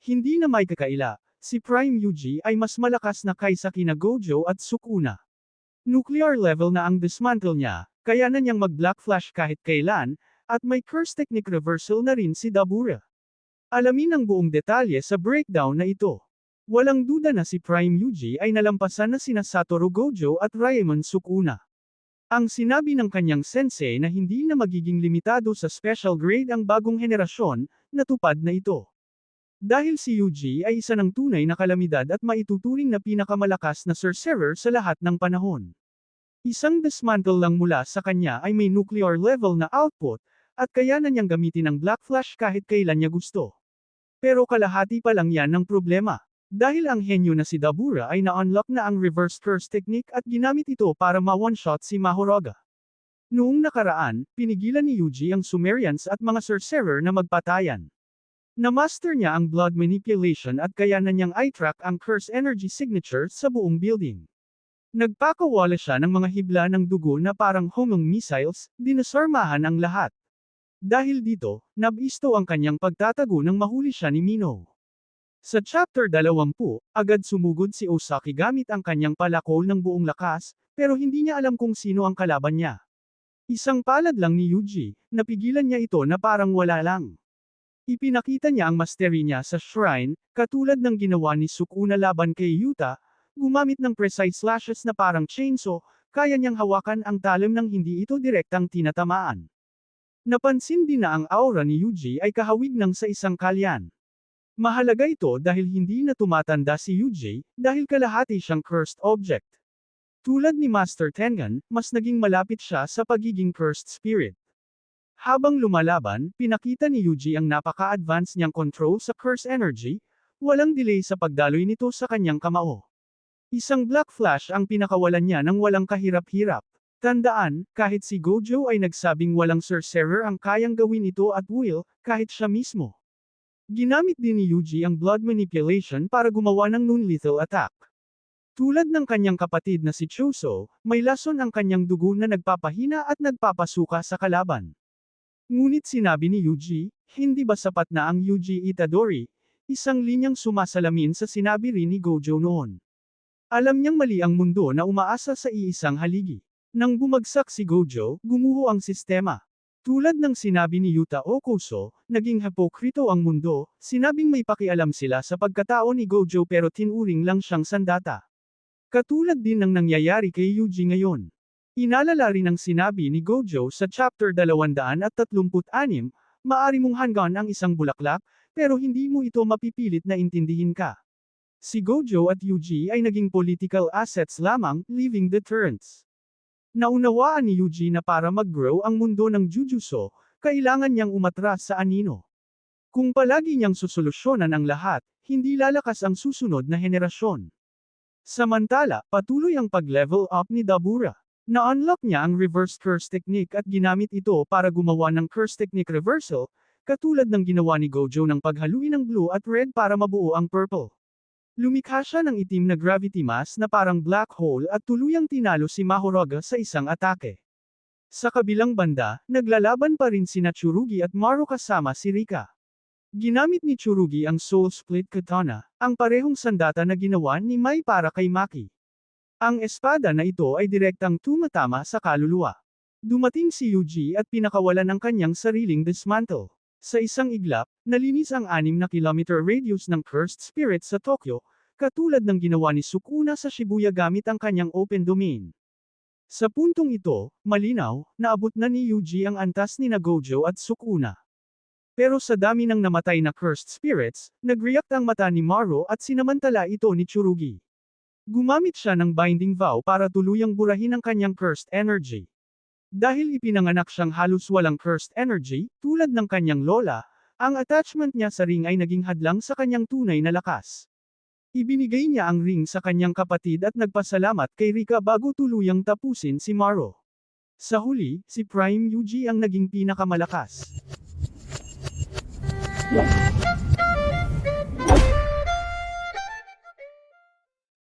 Hindi na may kakaila, si Prime Yuji ay mas malakas na kaysa kina Gojo at Sukuna. Nuclear level na ang dismantle niya, kaya na niyang mag-Black Flash kahit kailan, at may curse technique reversal na rin si Dabura. Alamin ang buong detalye sa breakdown na ito. Walang duda na si Prime Yuji ay nalampasan na sina Satoru Gojo at Raimon Sukuna. Ang sinabi ng kanyang sensei na hindi na magiging limitado sa special grade ang bagong henerasyon, natupad na ito. Dahil si Yuji ay isa ng tunay na kalamidad at maituturing na pinakamalakas na sorcerer sa lahat ng panahon. Isang dismantle lang mula sa kanya ay may nuclear level na output, at kaya na niyang gamitin ang Black Flash kahit kailan niya gusto. Pero kalahati pa lang yan ng problema. Dahil ang henyo na si Dabura ay na-unlock na ang reverse curse technique at ginamit ito para ma-one-shot si Mahoraga. Noong nakaraan, pinigilan ni Yuji ang Sumerians at mga sorcerer na magpatayan. Na-master niya ang blood manipulation at kaya na niyang i-track ang curse energy signature sa buong building. Nagpakawala siya ng mga hibla ng dugo na parang homing missiles, dinasarmahan ang lahat. Dahil dito, nabisto ang kanyang pagtatago nang mahuli siya ni Mino. Sa chapter 20, agad sumugod si Osaki gamit ang kanyang palakol ng buong lakas, pero hindi niya alam kung sino ang kalaban niya. Isang palad lang ni Yuji, napigilan niya ito na parang wala lang. Ipinakita niya ang mastery niya sa shrine, katulad ng ginawa ni Sukuna laban kay Yuta, gumamit ng precise slashes na parang chainsaw, kaya niyang hawakan ang talim nang hindi ito direktang tinatamaan. Napansin din na ang aura ni Yuji ay kahawig ng sa isang kalyan. Mahalaga ito dahil hindi na tumatanda si Yuji, dahil kalahati siyang cursed object. Tulad ni Master Tengen, mas naging malapit siya sa pagiging cursed spirit. Habang lumalaban, pinakita ni Yuji ang napaka-advance niyang control sa curse energy, walang delay sa pagdaloy nito sa kanyang kamao. Isang Black Flash ang pinakawalan niya ng walang kahirap-hirap. Tandaan, kahit si Gojo ay nagsabing walang sorcerer ang kayang gawin ito at will, kahit siya mismo. Ginamit din ni Yuji ang blood manipulation para gumawa ng non-lethal attack. Tulad ng kanyang kapatid na si Choso, may lason ang kanyang dugo na nagpapahina at nagpapasuka sa kalaban. Ngunit sinabi ni Yuji, hindi ba sapat na ang Yuji Itadori? Isang linyang sumasalamin sa sinabi rin ni Gojo noon. Alam niyang mali ang mundo na umaasa sa iisang haligi. Nang bumagsak si Gojo, gumuho ang sistema. Tulad ng sinabi ni Yuta Okuso, naging hipokrito ang mundo, sinabing may pakialam sila sa pagkatao ni Gojo pero tinuring lang siyang sandata. Katulad din ng nangyayari kay Yuji ngayon. Inalala rin ang sinabi ni Gojo sa chapter 236, maari mong hanggan ang isang bulaklak, pero hindi mo ito mapipilit na intindihin ka. Si Gojo at Yuji ay naging political assets lamang, living deterrents. Naunawaan ni Yuji na para mag-grow ang mundo ng Jujutsu, kailangan niyang umatras sa anino. Kung palagi niyang susolusyonan ang lahat, hindi lalakas ang susunod na henerasyon. Samantala, patuloy ang pag-level up ni Dabura. Na-unlock niya ang reverse curse technique at ginamit ito para gumawa ng curse technique reversal, katulad ng ginawa ni Gojo ng paghaluin ng blue at red para mabuo ang purple. Lumikha siya ng itim na gravity mass na parang black hole at tuluyang tinalo si Mahoraga sa isang atake. Sa kabilang banda, naglalaban pa rin sina Tsurugi at Maru kasama si Rika. Ginamit ni Tsurugi ang Soul Split Katana, ang parehong sandata na ginawa ni Mai para kay Maki. Ang espada na ito ay direktang tumatama sa kaluluwa. Dumating si Yuji at pinakawalan ang kanyang sariling dismantle. Sa isang iglap, nalinis ang 6 na kilometer radius ng cursed spirit sa Tokyo, katulad ng ginawa ni Sukuna sa Shibuya gamit ang kanyang open domain. Sa puntong ito, malinaw, naabot na ni Yuji ang antas ni Gojo at Sukuna. Pero sa dami ng namatay na cursed spirits, nag-react ang mata ni Maru at sinamantala ito ni Tsurugi. Gumamit siya ng binding vow para tuluyang burahin ang kanyang cursed energy. Dahil ipinanganak siyang halos walang cursed energy, tulad ng kanyang lola, ang attachment niya sa ring ay naging hadlang sa kanyang tunay na lakas. Ibinigay niya ang ring sa kanyang kapatid at nagpasalamat kay Rika bago tuluyang tapusin si Maru. Sa huli, si Prime Yuji ang naging pinakamalakas.